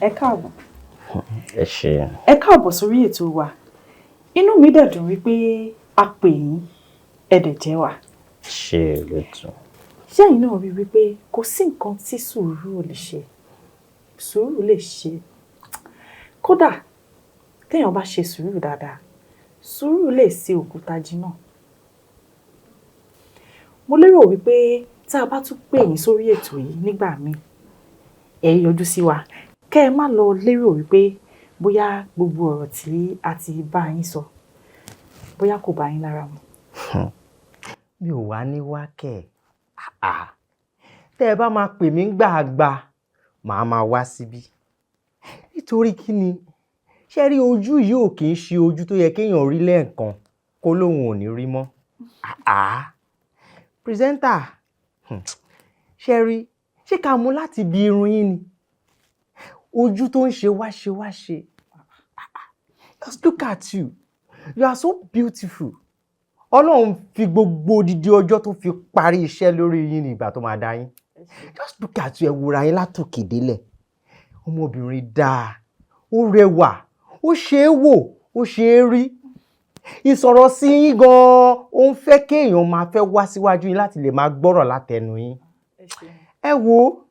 Ẹ káàbọ̀. Ẹ ṣé. Ẹ káàbọ̀ sórí ètò wa. Inú mi dẹ̀ dùn wípé a pè yín, ẹ dẹ̀ jẹ́ wa. Ṣé lóòótọ́? Ṣé ẹ̀yin náà rí wípé kò sí nǹkan tí sùúrù ò lè ṣe? Sùúrù lè ṣe. Kódà téèyàn bá ṣe sùúrù dáadáa, sùúrù lè ṣe òkúta jìnnà. Mo lérò wípé tá a bá tún pè yín sórí ètò yìí nígbà míì, ẹ yọjú sí wa. Kẹ́ ẹ má lọ lérò wípé bóyá gbogbo ọ̀rọ̀ tí a ti bá yín sọ, bóyá kò bá yín lára mu. Mi ò wá ní wákẹ̀. Tẹ́ ẹ bá máa pè mí gbàgbà, màá máa wá síbí. Nítorí kí ni? Ṣé rí ojú yìí ò kì í ṣe ojú tó yẹ kéèyàn rí lẹ́ẹ̀kan kó lóun ò ní rí mọ́. Pírẹ́sẹ́ńtà, ṣé rí? Ṣé ká mú láti bi irun yín ni? Ojú tó ń ṣe wáṣe. Just look at you. You are so beautiful. Ọlọ́run fi gbogbo odidi ọjọ́ tó fi parí iṣẹ́ lórí yín ní ìgbà tó máa dá yín. Just look at you, ẹ wòra yín látòkè délẹ̀. Ọmọbìnrin dáa, ó rẹwà, ó ṣe é wò, ó ṣe é rí. Ìsọ̀rọ̀ sí yín gan-an, ó ń fẹ́ kéèyàn máa fẹ́ wá síwájú yín láti lè máa gbọ́rọ̀ látẹnu yín. Ẹ wo,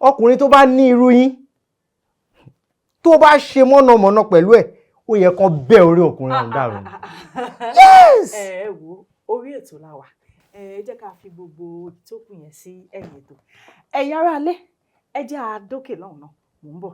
ọkùnrin tó bá ní irú yín, tó bá ṣe mọ̀nàmọ́ná pẹ̀lú ẹ̀, ó yẹ kán bẹ́ orí ọkùnrin ọ̀hún dàrú. Yes! Ẹ wo, orí ètò la wà. Ẹ jẹ́ ká fi gbogbo ìtókù yẹn sí ẹ̀yìn ètò. Ẹ̀yin ará ilé, ẹ jẹ́ a dókè lọ́hùn náà, mò ń bọ̀.